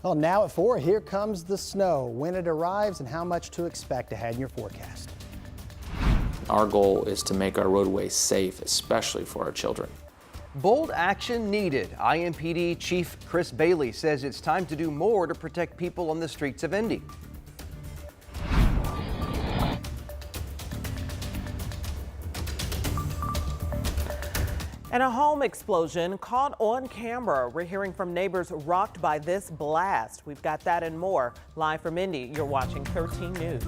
Well, now at 4, here comes the snow, when it arrives and how much to expect ahead in your forecast. Our goal is to make our roadways safe, especially for our children. Bold action needed. IMPD Chief Chris Bailey says it's time to do more to protect people on the streets of Indy. And a home explosion caught on camera. We're hearing from neighbors rocked by this blast. We've got that and more. Live from Indy, you're watching 13 News.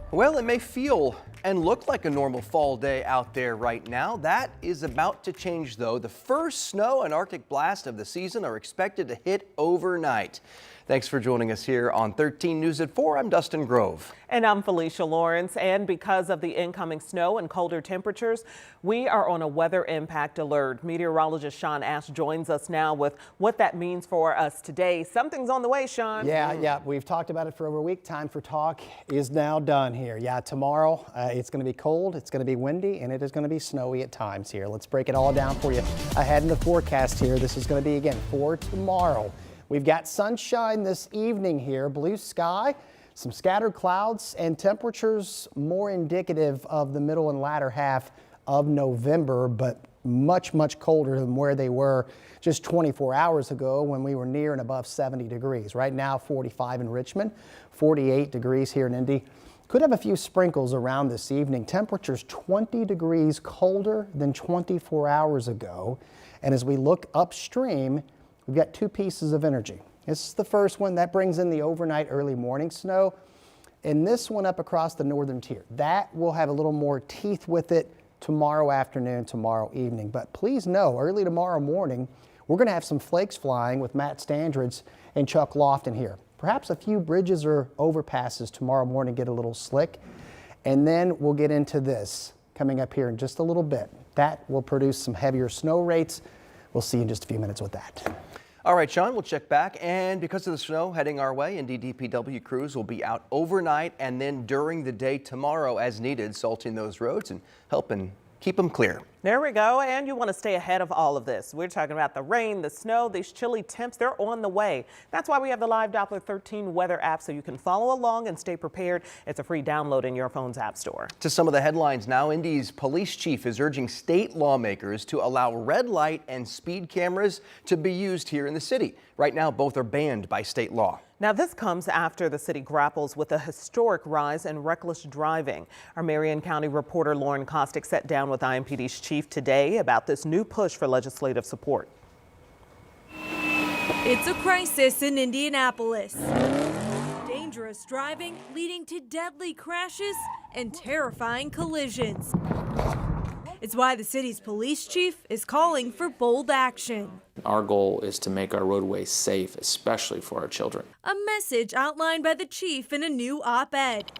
Well, it may feel and look like a normal fall day out there right now. That is about to change, though. The first snow and Arctic blast of the season are expected to hit overnight. Thanks for joining us here on 13 News at 4. I'm Dustin Grove. And I'm Felicia Lawrence. And because of the incoming snow and colder temperatures, we are on a weather impact alert. Meteorologist Sean Ash joins us now with what that means for us today. Something's on the way, Sean. Yeah, we've talked about it for over a week. Time for talk is now done here. Yeah, tomorrow it's going to be cold, it's going to be windy, and it is going to be snowy at times here. Let's break it all down for you ahead in the forecast here. This is going to be, again, for tomorrow. We've got sunshine this evening here, blue sky, some scattered clouds, and temperatures more indicative of the middle and latter half of November, but much, much colder than where they were just 24 hours ago when we were near and above 70 degrees. Right now, 45 in Richmond, 48 degrees here in Indy. Could have a few sprinkles around this evening. Temperatures 20 degrees colder than 24 hours ago. And as we look upstream, we've got two pieces of energy. This is the first one that brings in the overnight early morning snow. And this one up across the northern tier, that will have a little more teeth with it tomorrow afternoon, tomorrow evening. But please know, early tomorrow morning, we're going to have some flakes flying with Matt Standridge and Chuck Lofton here. Perhaps a few bridges or overpasses tomorrow morning get a little slick. And then we'll get into this coming up here in just a little bit. That will produce some heavier snow rates. We'll see you in just a few minutes with that. All right, Sean, we'll check back. And because of the snow heading our way, Indy DPW crews will be out overnight and then during the day tomorrow as needed, salting those roads and helping keep them clear. There we go. And you want to stay ahead of all of this. We're talking about the rain, the snow, these chilly temps. They're on the way. That's why we have the Live Doppler 13 weather app so you can follow along and stay prepared. It's a free download in your phone's app store. To some of the headlines now, Indy's police chief is urging state lawmakers to allow red light and speed cameras to be used here in the city. Right now, both are banned by state law. Now, this comes after the city grapples with a historic rise in reckless driving. Our Marion County reporter Lauren Kostick sat down with IMPD's chief today about this new push for legislative support. It's a crisis in Indianapolis. Dangerous driving leading to deadly crashes and terrifying collisions. It's why the city's police chief is calling for bold action. Our goal is to make our roadways safe, especially for our children. A message outlined by the chief in a new op-ed,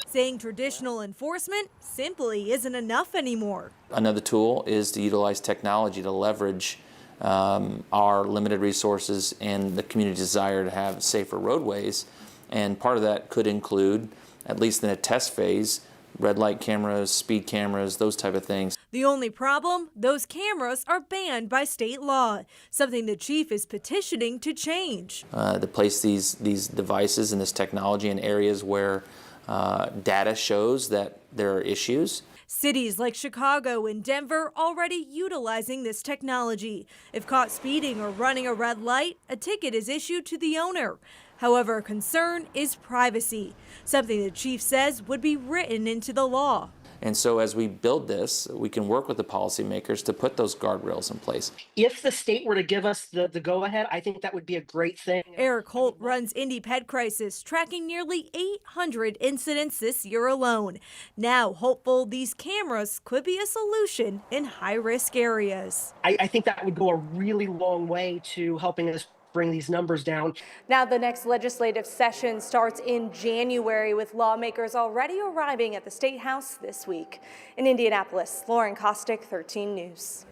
saying traditional enforcement simply isn't enough anymore. Another tool is to utilize technology to leverage our limited resources and the community's desire to have safer roadways. And part of that could include, at least in a test phase, red light cameras, speed cameras, those type of things. The only problem, those cameras are banned by state law, something the chief is petitioning to change. To place these devices and this technology in areas where data shows that there are issues. Cities like Chicago and Denver already utilizing this technology. If caught speeding or running a red light, a ticket is issued to the owner. However, concern is privacy, something the chief says would be written into the law. And so as we build this, we can work with the policymakers to put those guardrails in place. If the state were to give us the go-ahead, I think that would be a great thing. Eric Holt runs Indy Ped Crisis, tracking nearly 800 incidents this year alone. Now hopeful these cameras could be a solution in high-risk areas. I think that would go a really long way to helping us bring these numbers down. Now the next legislative session starts in January with lawmakers already arriving at the State House this week. In Indianapolis, Lauren Kostick, 13 News.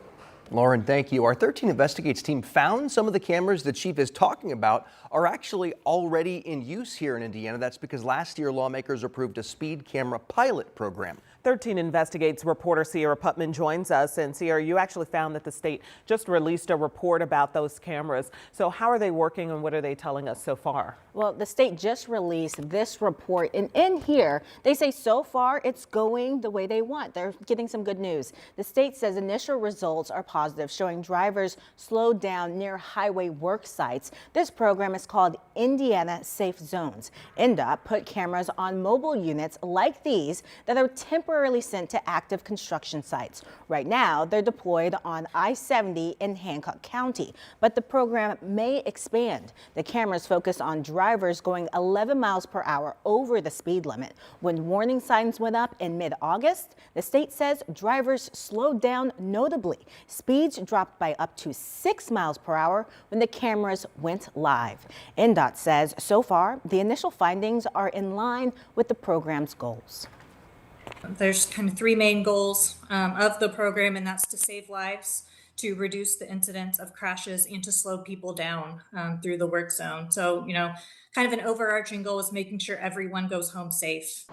Lauren, thank you. Our 13 Investigates team found some of the cameras the chief is talking about are actually already in use here in Indiana. That's because last year lawmakers approved a speed camera pilot program. 13 Investigates reporter Sierra Putman joins us. And Sierra, you actually found that the state just released a report about those cameras. So how are they working and what are they telling us so far? Well, the state just released this report, and in here they say so far it's going the way they want. They're getting some good news. The state says initial results are positive, showing drivers slowed down near highway work sites. This program is called Indiana Safe Zones. INDOT put cameras on mobile units like these that are temporarily sent to active construction sites. Right now, they're deployed on I-70 in Hancock County, but the program may expand. The cameras focus on drivers going 11 miles per hour over the speed limit. When warning signs went up in mid-August, the state says drivers slowed down notably. Speeds dropped by up to 6 miles per hour when the cameras went live. INDOT says so far, the initial findings are in line with the program's goals. There's kind of three main goals of the program, and that's to save lives, to reduce the incidence of crashes, and to slow people down through the work zone. So, kind of an overarching goal is making sure everyone goes home safe.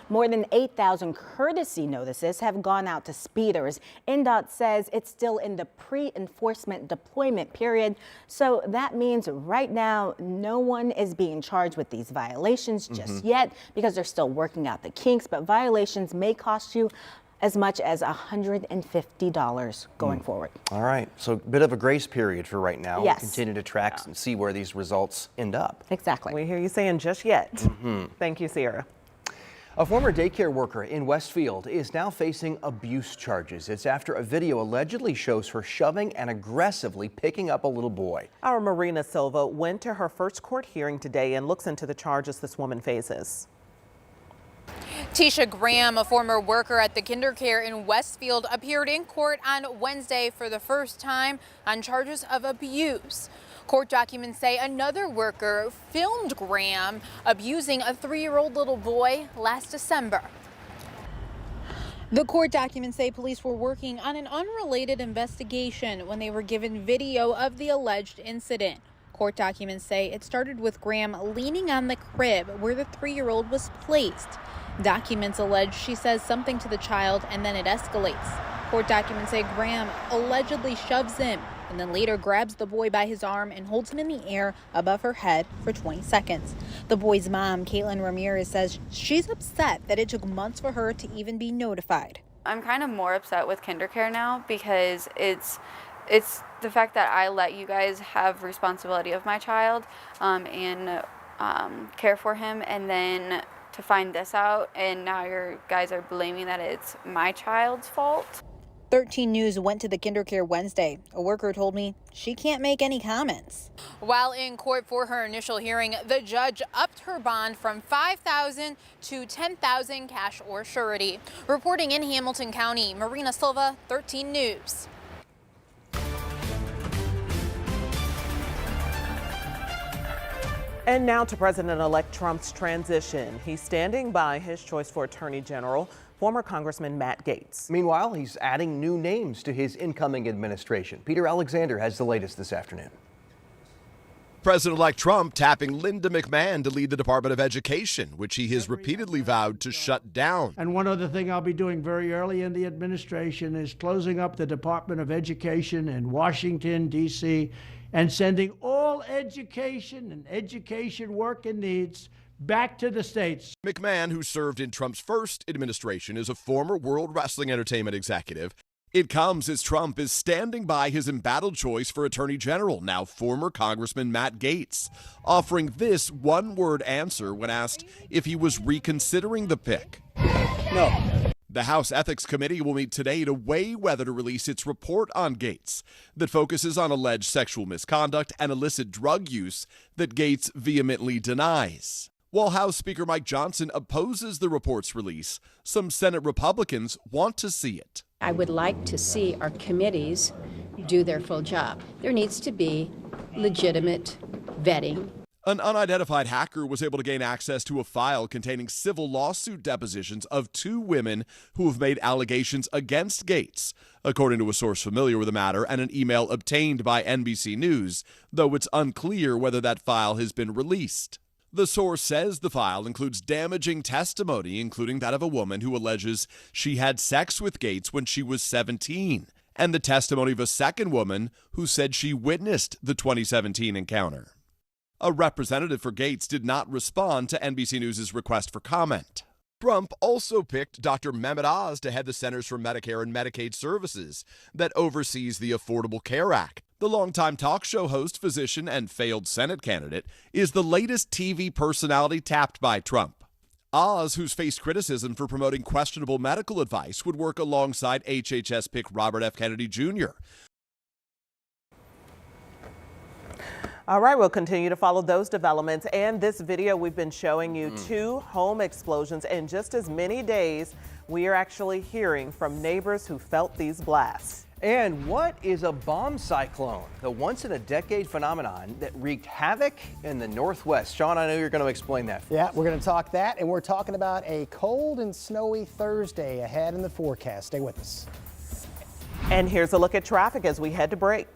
More than 8,000 courtesy notices have gone out to speeders. INDOT says it's still in the pre-enforcement deployment period. So that means right now, no one is being charged with these violations just yet because they're still working out the kinks. But violations may cost you as much as $150 going forward. All right, so a bit of a grace period for right now. Yes. We'll continue to track and see where these results end up. Exactly. We hear you saying just yet. Thank you, Sierra. A former daycare worker in Westfield is now facing abuse charges. It's after a video allegedly shows her shoving and aggressively picking up a little boy. Our Marina Silva went to her first court hearing today and looks into the charges this woman faces. Tisha Graham, a former worker at the KinderCare in Westfield, appeared in court on Wednesday for the first time on charges of abuse. Court documents say another worker filmed Graham abusing a 3-year-old little boy last December. The court documents say police were working on an unrelated investigation when they were given video of the alleged incident. Court documents say it started with Graham leaning on the crib where the 3-year-old was placed. Documents allege she says something to the child and then it escalates. Court documents say Graham allegedly shoves him and then later grabs the boy by his arm and holds him in the air above her head for 20 seconds. The boy's mom, Caitlin Ramirez, says she's upset that it took months for her to even be notified. I'm kind of more upset with KinderCare now because it's the fact that I let you guys have responsibility of my child and care for him, and then to find this out and now you guys are blaming that it's my child's fault. 13 News went to the KinderCare Wednesday. A worker told me she can't make any comments. While in court for her initial hearing, the judge upped her bond from $5,000 to $10,000 cash or surety. Reporting in Hamilton County, Marina Silva, 13 News. And now to President-elect Trump's transition. He's standing by his choice for Attorney General, former Congressman Matt Gaetz. Meanwhile, he's adding new names to his incoming administration. Peter Alexander has the latest this afternoon. President-elect Trump tapping Linda McMahon to lead the Department of Education, which he has repeatedly vowed to shut down. And one other thing I'll be doing very early in the administration is closing up the Department of Education in Washington, D.C., and sending all education and education work and needs back to the states. McMahon, who served in Trump's first administration, is a former World Wrestling Entertainment executive. It comes as Trump is standing by his embattled choice for Attorney General, now former Congressman Matt Gaetz, offering this one-word answer when asked if he was reconsidering the pick. No. The House Ethics Committee will meet today to weigh whether to release its report on Gaetz that focuses on alleged sexual misconduct and illicit drug use that Gaetz vehemently denies. While House Speaker Mike Johnson opposes the report's release, some Senate Republicans want to see it. I would like to see our committees do their full job. There needs to be legitimate vetting. An unidentified hacker was able to gain access to a file containing civil lawsuit depositions of 2 women who have made allegations against Gaetz, according to a source familiar with the matter and an email obtained by NBC News, though it's unclear whether that file has been released. The source says the file includes damaging testimony, including that of a woman who alleges she had sex with Gates when she was 17, and the testimony of a second woman who said she witnessed the 2017 encounter. A representative for Gates did not respond to NBC News' request for comment. Trump also picked Dr. Mehmet Oz to head the Centers for Medicare and Medicaid Services that oversees the Affordable Care Act. The longtime talk show host, physician, and failed Senate candidate is the latest TV personality tapped by Trump. Oz, who's faced criticism for promoting questionable medical advice, would work alongside HHS pick Robert F. Kennedy Jr. All right, we'll continue to follow those developments. And this video we've been showing you, 2 home explosions in just as many days. We are actually hearing from neighbors who felt these blasts. And what is a bomb cyclone? The once-in-a-decade phenomenon that wreaked havoc in the Northwest. Sean, I know you're going to explain that. Yeah, we're going to talk that, and we're talking about a cold and snowy Thursday ahead in the forecast. Stay with us. And here's a look at traffic as we head to break.